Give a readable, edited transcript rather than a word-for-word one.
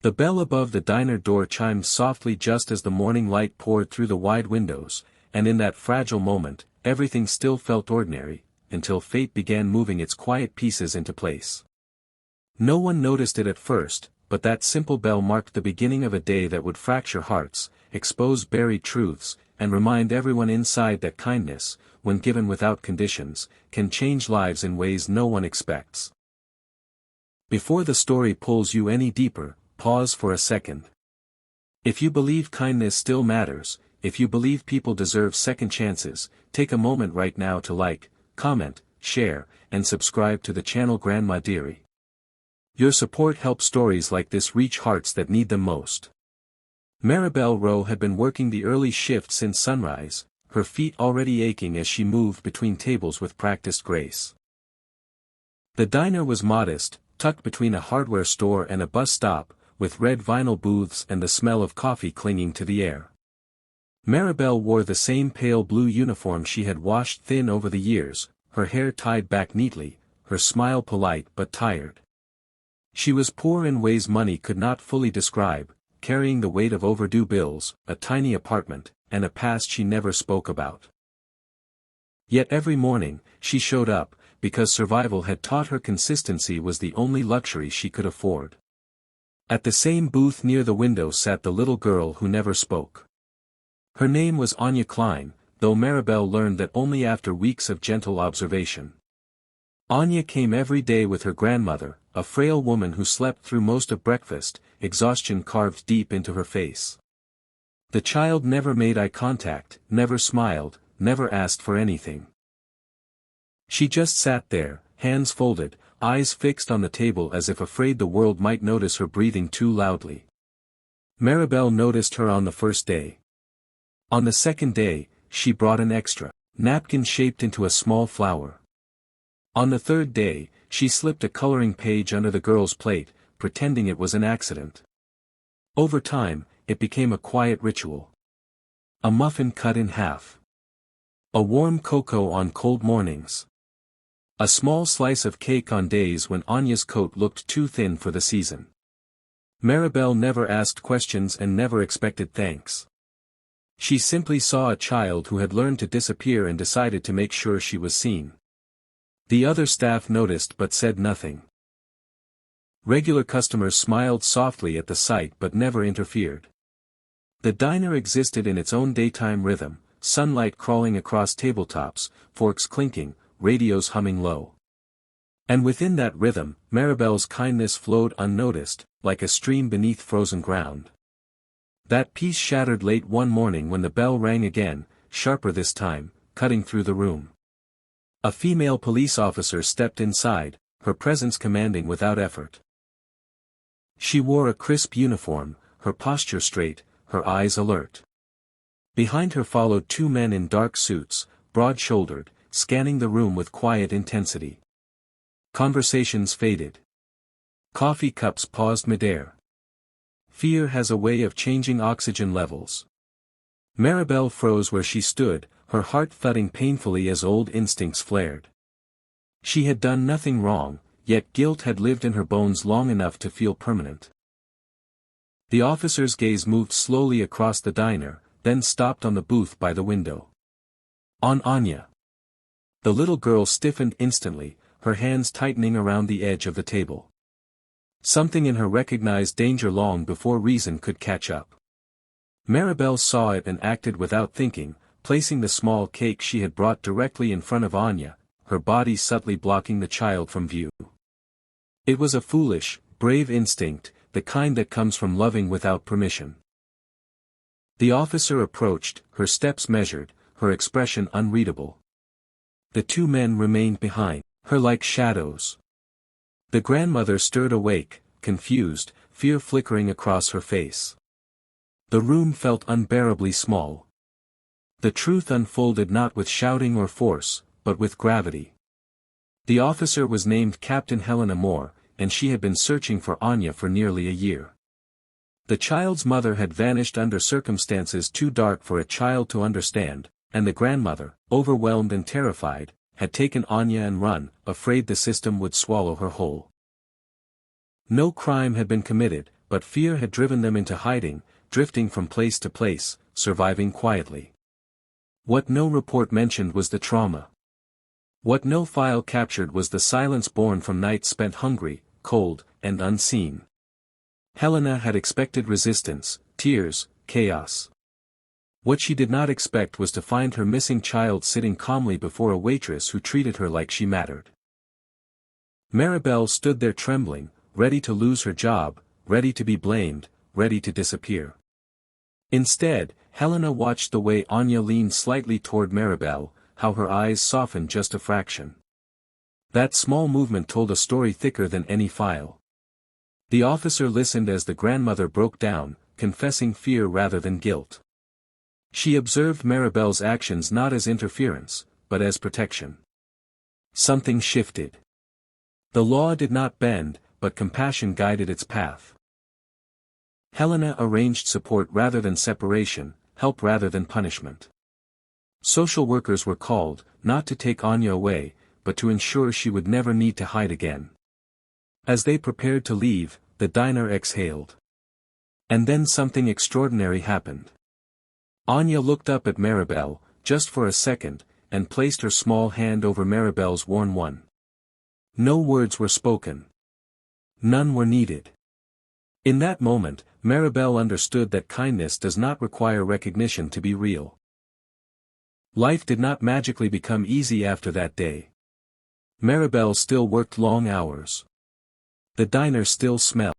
The bell above the diner door chimed softly just as the morning light poured through the wide windows, and in that fragile moment, everything still felt ordinary, until fate began moving its quiet pieces into place. No one noticed it at first, but that simple bell marked the beginning of a day that would fracture hearts, expose buried truths, and remind everyone inside that kindness, when given without conditions, can change lives in ways no one expects. Before the story pulls you any deeper, pause for a second. If you believe kindness still matters, if you believe people deserve second chances, take a moment right now to like, comment, share, and subscribe to the channel Grandma Dearie. Your support helps stories like this reach hearts that need them most. Maribel Rowe had been working the early shift since sunrise, her feet already aching as she moved between tables with practiced grace. The diner was modest, tucked between a hardware store and a bus stop, with red vinyl booths and the smell of coffee clinging to the air. Maribel wore the same pale blue uniform she had washed thin over the years, her hair tied back neatly, her smile polite but tired. She was poor in ways money could not fully describe, carrying the weight of overdue bills, a tiny apartment, and a past she never spoke about. Yet every morning, she showed up, because survival had taught her consistency was the only luxury she could afford. At the same booth near the window sat the little girl who never spoke. Her name was Anya Klein, though Maribel learned that only after weeks of gentle observation. Anya came every day with her grandmother, a frail woman who slept through most of breakfast, exhaustion carved deep into her face. The child never made eye contact, never smiled, never asked for anything. She just sat there, hands folded, eyes fixed on the table as if afraid the world might notice her breathing too loudly. Maribel noticed her on the first day. On the second day, she brought an extra napkin shaped into a small flower. On the third day, she slipped a coloring page under the girl's plate, pretending it was an accident. Over time, it became a quiet ritual. A muffin cut in half. A warm cocoa on cold mornings. A small slice of cake on days when Anya's coat looked too thin for the season. Maribel never asked questions and never expected thanks. She simply saw a child who had learned to disappear and decided to make sure she was seen. The other staff noticed but said nothing. Regular customers smiled softly at the sight but never interfered. The diner existed in its own daytime rhythm, sunlight crawling across tabletops, forks clinking, radios humming low. And within that rhythm, Maribel's kindness flowed unnoticed, like a stream beneath frozen ground. That peace shattered late one morning when the bell rang again, sharper this time, cutting through the room. A female police officer stepped inside, her presence commanding without effort. She wore a crisp uniform, her posture straight, her eyes alert. Behind her followed two men in dark suits, broad-shouldered, scanning the room with quiet intensity. Conversations faded. Coffee cups paused midair. Fear has a way of changing oxygen levels. Maribel froze where she stood, her heart thudding painfully as old instincts flared. She had done nothing wrong, yet guilt had lived in her bones long enough to feel permanent. The officer's gaze moved slowly across the diner, then stopped on the booth by the window. On Anya. The little girl stiffened instantly, her hands tightening around the edge of the table. Something in her recognized danger long before reason could catch up. Maribel saw it and acted without thinking, placing the small cake she had brought directly in front of Anya, her body subtly blocking the child from view. It was a foolish, brave instinct, the kind that comes from loving without permission. The officer approached, her steps measured, her expression unreadable. The two men remained behind her like shadows. The grandmother stirred awake, confused, fear flickering across her face. The room felt unbearably small. The truth unfolded not with shouting or force, but with gravity. The officer was named Captain Helena Moore, and she had been searching for Anya for nearly a year. The child's mother had vanished under circumstances too dark for a child to understand, and the grandmother, overwhelmed and terrified, had taken Anya and run, afraid the system would swallow her whole. No crime had been committed, but fear had driven them into hiding, drifting from place to place, surviving quietly. What no report mentioned was the trauma. What no file captured was the silence born from nights spent hungry, cold, and unseen. Helena had expected resistance, tears, chaos. What she did not expect was to find her missing child sitting calmly before a waitress who treated her like she mattered. Maribel stood there trembling, ready to lose her job, ready to be blamed, ready to disappear. Instead, Helena watched the way Anya leaned slightly toward Maribel, how her eyes softened just a fraction. That small movement told a story thicker than any file. The officer listened as the grandmother broke down, confessing fear rather than guilt. She observed Maribel's actions not as interference, but as protection. Something shifted. The law did not bend, but compassion guided its path. Helena arranged support rather than separation, help rather than punishment. Social workers were called, not to take Anya away, but to ensure she would never need to hide again. As they prepared to leave, the diner exhaled. And then something extraordinary happened. Anya looked up at Maribel, just for a second, and placed her small hand over Maribel's worn one. No words were spoken. None were needed. In that moment, Maribel understood that kindness does not require recognition to be real. Life did not magically become easy after that day. Maribel still worked long hours. The diner still smelled.